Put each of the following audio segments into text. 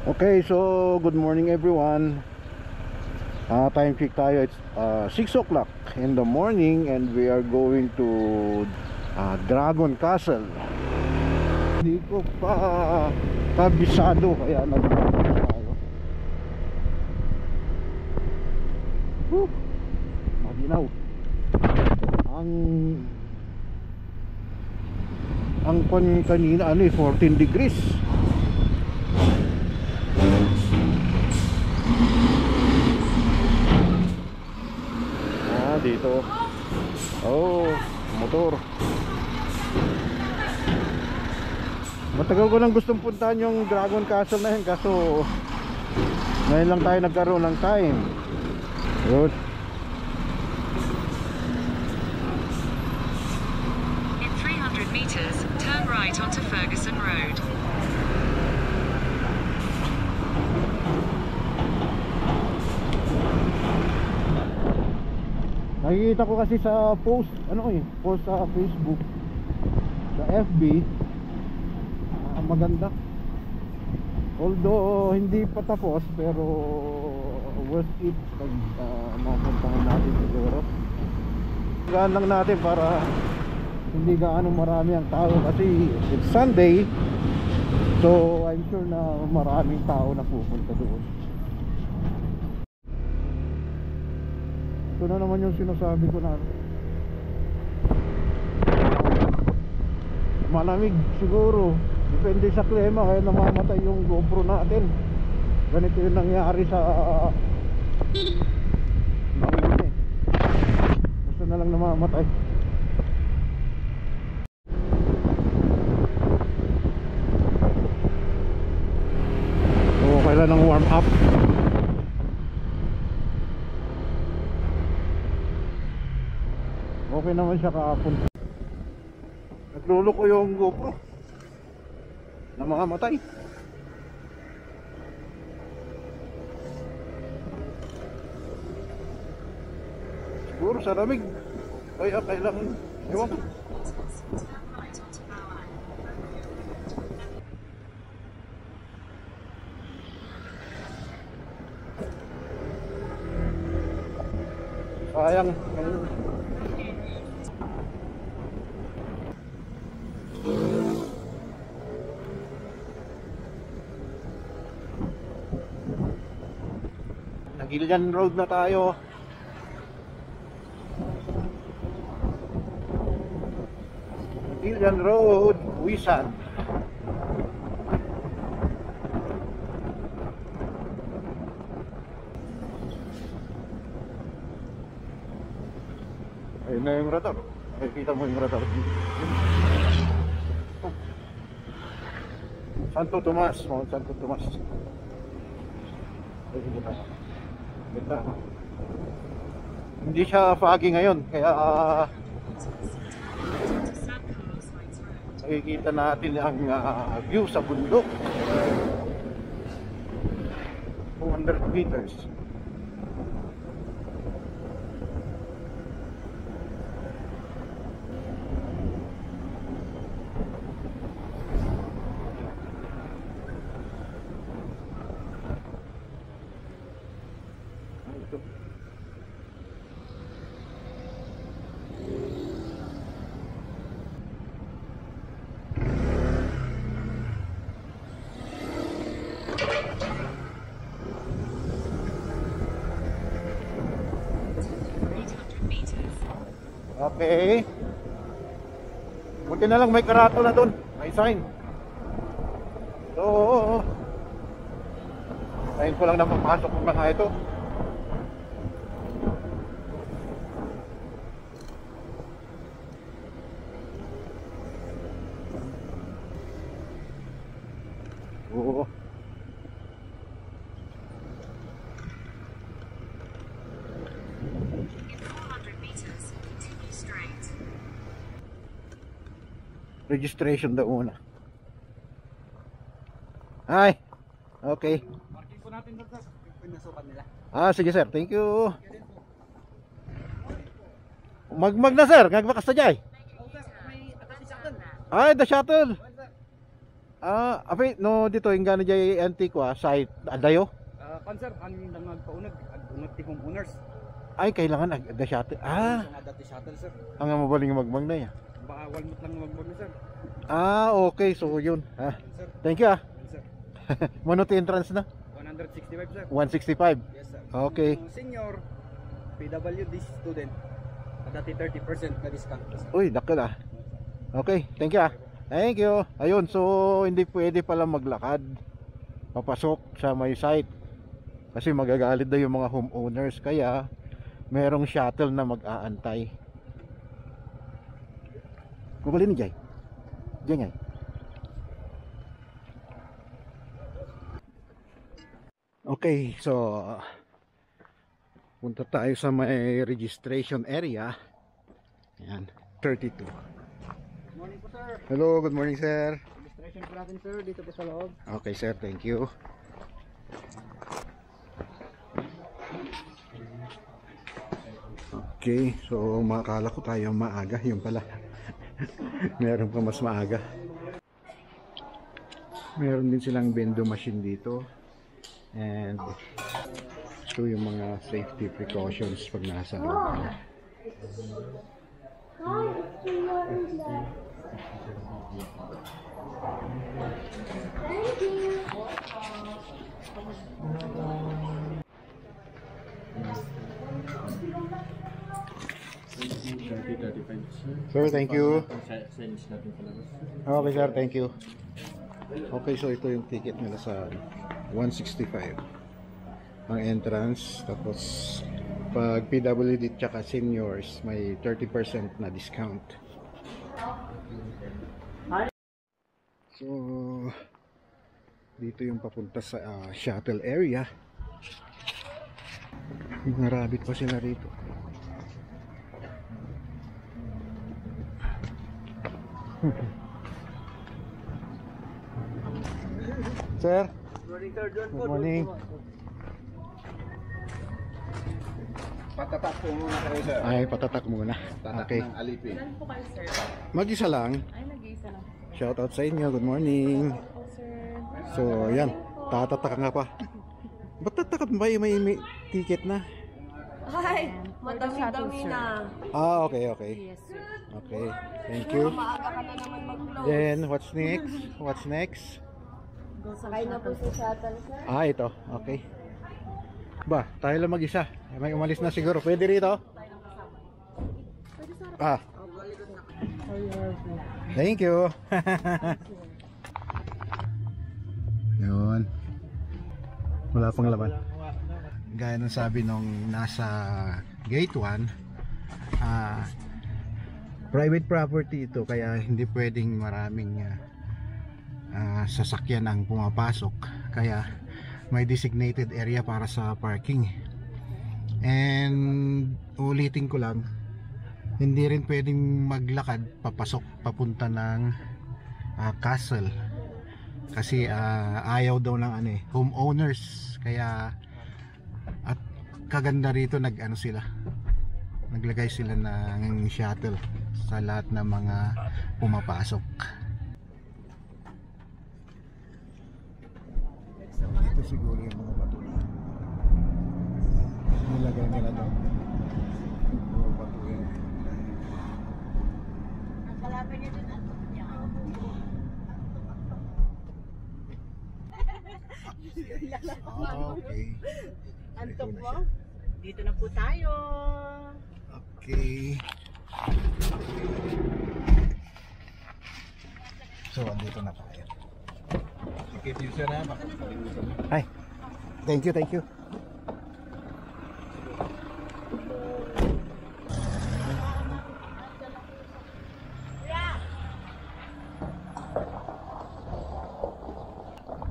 Okay, so good morning everyone. Time check tayo. It's 6 o'clock in the morning and we are going to Dragon Castle. Hindi ko pa kabisado kaya nagpunta tayo. Maginaw. Ang kanina 14 degrees. Dito. Oh, motor. Matagal ko nang gustong puntahan yung Dragon Castle na yun, kaso ngayon lang tayo nagkaroon ng time. Good. In 300 meters, turn right onto Ferguson Road. Nakikita ko kasi sa post, post sa Facebook, sa FB, maganda. Although hindi pa tapos, pero worth it pag mapuntahan natin siguro. Gaan lang natin para hindi gaano marami ang tao kasi it's Sunday. So I'm sure na maraming tao na pupunta doon. Ito na naman yung sinasabi ko na malamig siguro, depende sa klima kaya namamatay yung GoPro natin. Ganito yung nangyari sa nauna basta na lang namamatay. So kailan ng warm up. Okay naman siya kahapon. Naglulo ko yung GoPro na makamatay. Siguro sa lamig kaya kailangan ewan ko. Sayang Gillian Road na tayo. Gillian Road, Wisan. Ayun na yung radar. Nakikita mo yung radar. Santo Tomas, Mount Santo Tomas. Ganda. Hindi siya foggy ngayon kaya nakikita natin ang view sa bundok. 200 meters. Okay. Buti na lang may karato na doon. May sign. So, sign ko lang na papasok ng mga ito. Oo. Registration daw muna. Ay. Okay. Marking po natin doon sa pinasukan nila. Sige sir, thank you. Magmag na sir, gagbakas na jay. Oh sir, may atas si shuttle. Ay, the shuttle. Ape, no, dito, yung gano'n dyan Antigua, site, adayo? Sir, ang nagpaunag, unag ti homeowners. Ay, kailangan agda shuttle. Ang dati shuttle, sir. Ang mabaling magmang na yan. Baka walmot lang magbog na, sir. Okay, so yun. Sir. Thank you Sir. Manot entrance na? 165, sir. 165. Yes, sir. Okay. Yung senior, PWD student, dati 30% na discount, sir. Uy, dakil Okay, thank you Thank you. Ayun, so hindi pwede pala maglakad papasok sa may site kasi magagalit daw yung mga homeowners, kaya merong shuttle na mag-aantay. Kukulin ni Jay. Jay. Okay, so punta tayo sa may registration area. Ayan, 32. Morning po, sir. Hello, good morning sir. Registration po natin, sir, dito po sa loob. Okay sir, thank you. Okay, so makakala ko tayo maaga, yung pala. Meron pa mas maaga. Meron din silang vendo machine dito. And ito yung mga safety precautions pag nasa loob. Sir, thank you. Okay sir, thank you. Okay, so ito yung ticket nila sa 165 ang entrance, tapos pag PWD tsaka seniors may 30% na discount. So dito yung papunta sa shuttle area. May mga rabbit pa sila rito. Sir, good morning. Patatak po muna kayo, sir. Ay, patatak muna. Tatak Okay. ng alipin. Ilan po kayo, sir? Mag-isa lang. Ay, nag-iisa lang. Shout out sa inyo. Good morning. Po, sir. So, yan. Tatatak nga pa. Ba't tatakat ba yung may ticket na? Ay, madami-dami na. Okay. Yes, sir. Okay. Thank you. Maaga ka na naman mag-close. Then, what's next? What's next? Sakay na po sa shuttle, sir. Ito. Okay. Ba, tayo lang mag-isa. May umalis na siguro. Pwede rito? Thank you. Yun. Wala pang laban. Gaya ng sabi nung nasa gate 1, private property ito, kaya hindi pwedeng maraming sasakyan ang pumapasok, kaya may designated area para sa parking. And ulitin ko lang, hindi rin pwedeng maglakad papasok papunta ng castle kasi ayaw daw ng homeowners, kaya at kaganda rito naglagay sila ng shuttle sa lahat ng mga pumapasok. Ito siguro yung mga bato na nilagay nila doon. Mga bato yan. Okay. Antok mo? Dito na po tayo. Okay. So, andito na tayo. Ticket user na. Hi. Thank you.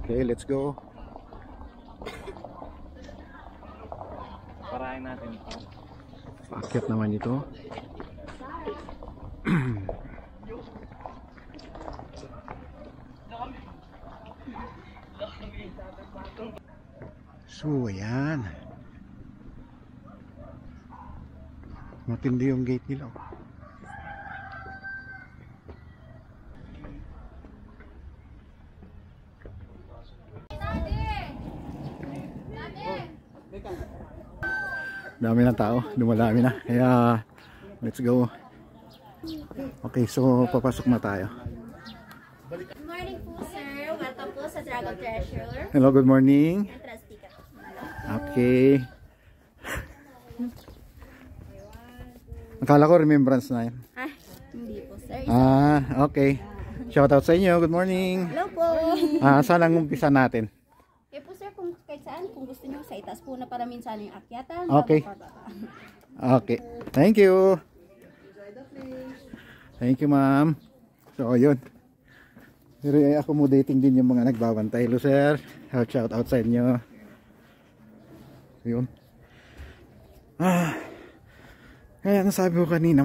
Okay, let's go. Parahin natin. Paakyat naman ito. So, ayan. Matindi yung gate nila. Dami ng tao, dumadami na. Kaya let's go. Okay, so papasok na tayo. Good morning po, sir. Welcome po sa Dragon Treasure. Hello, good morning. Entrance ticket. Okay. Akala ko remembrance na yan. Hindi po, sir. Okay. Shout out sa inyo. Good morning. Hello po. Saan ang umpisa natin? Eh po, sir, kung kahit saan, kung gusto nyo, sa itaas po na para minsan yung akyatan. Okay. Okay. Thank you. Thank you, ma'am. So, yun. Very accommodating din yung mga nagbabantay. Hello, sir. Shout out sa inyo. Yun. Kaya nasabi ko kanina,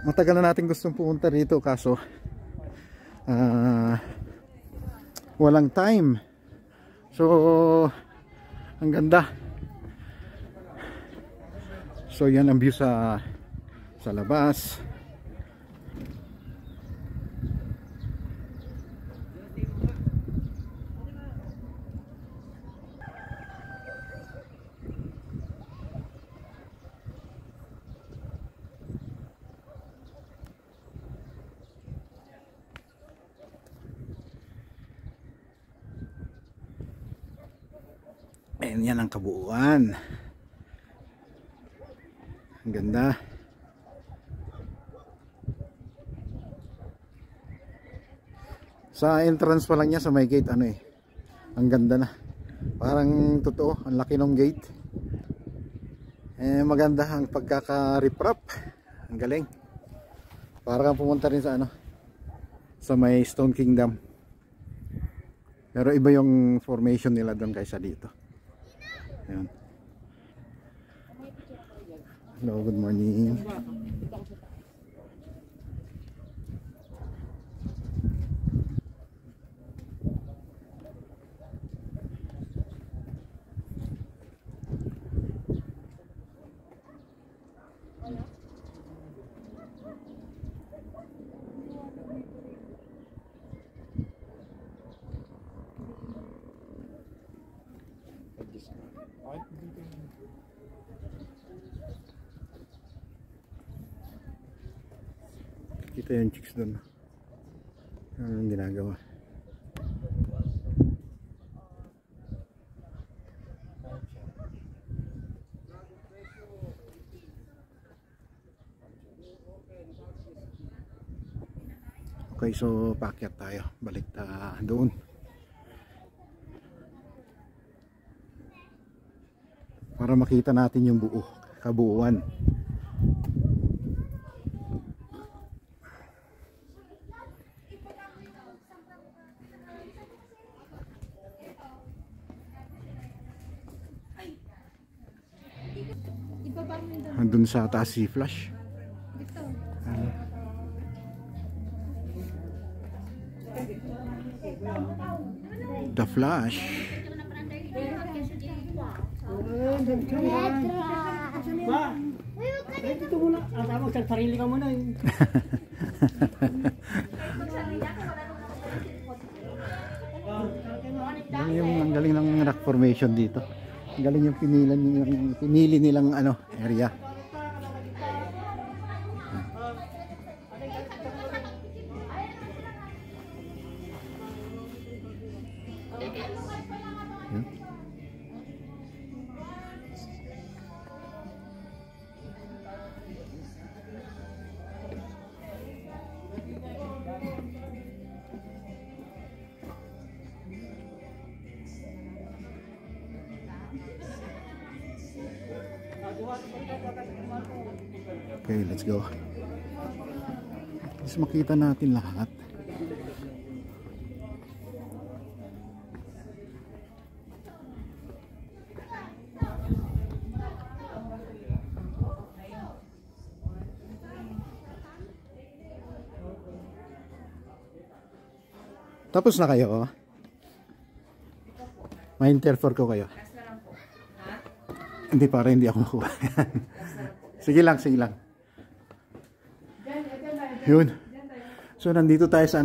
matagal na natin gustong pumunta rito kaso walang time. So, ang ganda. So, yan ang view sa labas. Ayan, yan ang kabuuan. Ang ganda. Sa entrance pa lang niya sa may gate, ano eh, ang ganda na. Parang totoo, ang laki ng gate. Maganda ang pagkaka-riprap. Ang galing. Parang pumunta rin sa sa may Stone Kingdom. Pero iba yung formation nila doon kaysa dito. Ayan. Hello, good morning. Kita yung chicks doon. Anong ginagawa? Okay, so paakyat tayo. Balik doon. Para makita natin yung kabuuan. Andun sa taas si Flash. The Flash. Dito muna. Tawag sa sarili ka muna. Ang galing ng rock formation dito. Ang galing yung pinili nilang area. Okay, let's go. Let's makita natin lahat. Tapos na kayo? May interfor ko kayo. Hindi, para hindi ako makuha. Sige lang, sige lang. Yun. So nandito tayo sa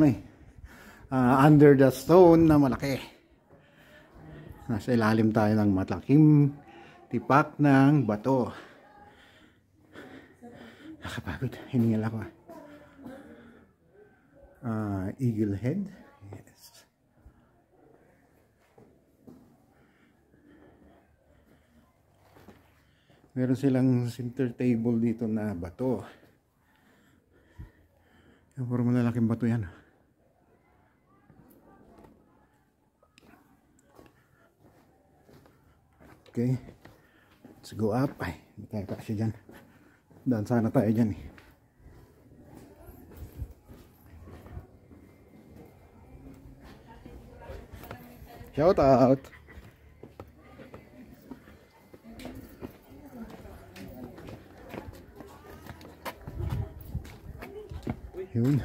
under the stone na malaki. Nasa ilalim tayo ng malaking Tipak ng bato. Nakapagod, hiningal ako. Eagle head. Yes. Meron silang center table dito na bato. Puro malalaking bato yan. Okay. Let's go up. Ay, hindi tayo kasi dyan. Daan sana tayo dyan eh. Shout out. Yun.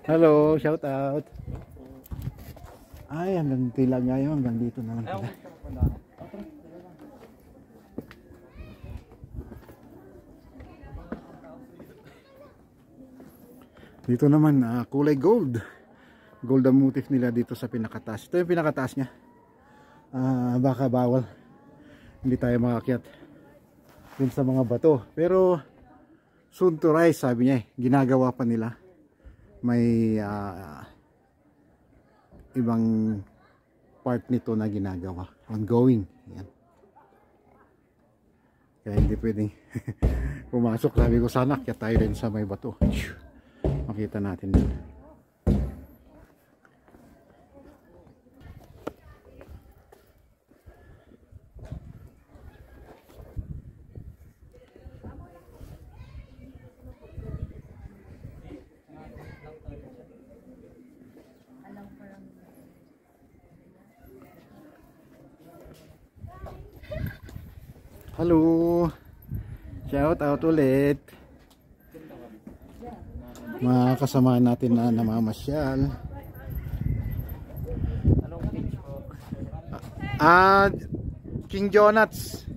Hello, shout out. Ay, hanggang tila ngayon, hanggang dito na lang pala. Dito naman, kulay gold. Gold ang motif nila dito sa pinakataas. Ito yung pinakataas niya. Baka bawal. Hindi tayo makakyat dun sa mga bato. Pero soon to rise, sabi niya eh. Ginagawa pa nila. May ibang part nito na ginagawa. Ongoing. Yan. Kaya hindi pwedeng pumasok. Sabi ko sana kaya tayo rin sa may bato. Makita natin dun. Hello, shout out ulit mga kasama natin na namamasyal. King Jonas.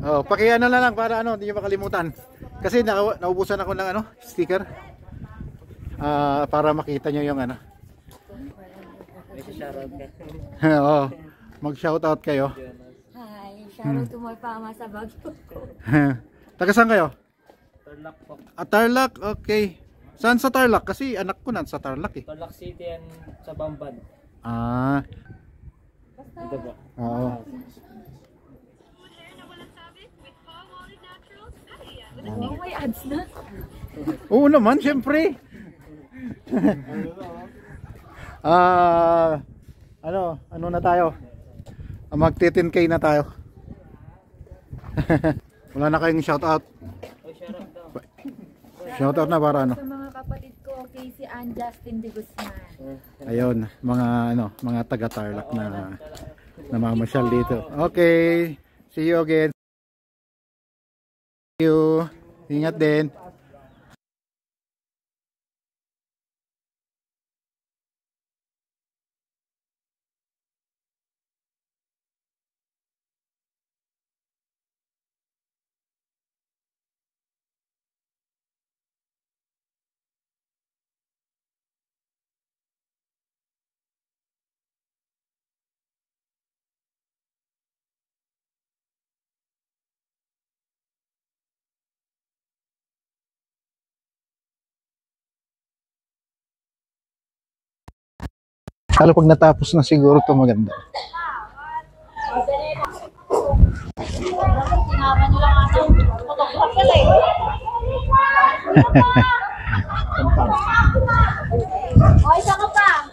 Oh, pakiano na lang para ano, hindi niyo makalimutan. Kasi naubusan ako ng sticker. Para makita niyo yung ano. Oh, mag-shout out kayo. Shoutout to my pama sa Baguio. Taga saan kayo? Tarlac po. Tarlac, okay. Saan sa Tarlac? Kasi anak ko sa Tarlac eh. Tarlac City and sa Bamban. Dito po. Oo. Oh, may ads na. Oo naman, syempre. Ano na tayo? Magti-10K na tayo. Wala na kayong shoutout. Shoutout na para ano? Sa mga kapatid ko, Casey and Justin de Guzman. Ayun, mga taga Tarlac na namamasyal dito. Okay, see you again. See you. Ingat din. Lalo pag natapos na siguro ito maganda. Hoy, saan ka pa?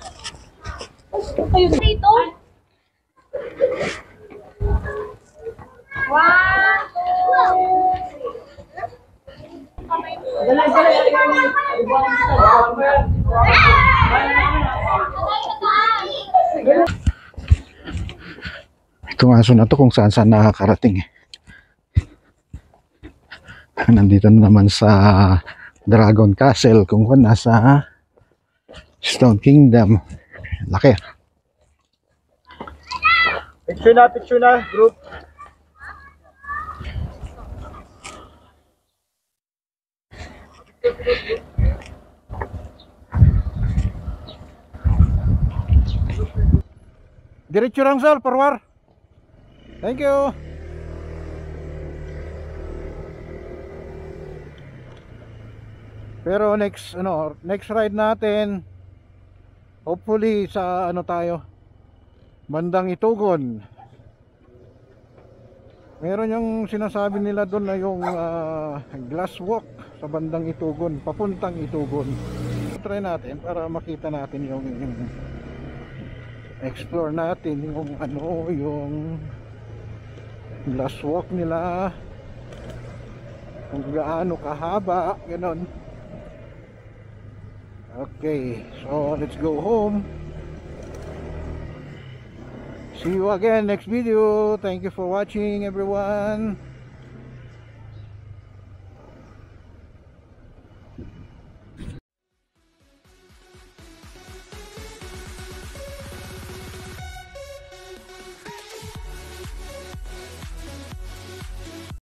Kayo dito? Itong aso na to kung saan saan nakakarating eh. Nandito na naman sa Dragon Castle kung nasa Stone Kingdom. Laki. Picture na, group. Diretso lang sir, parwar. Thank you. Pero next ride natin hopefully sa tayo, bandang Itugon. Meron yung sinasabi nila doon na yung glass walk sa bandang Itugon, papuntang Itugon. Try natin para makita natin yung explore natin yung glass walk nila, kung gaano kahaba, ganon. Okay, so let's go home. See you again next video. Thank you for watching, everyone.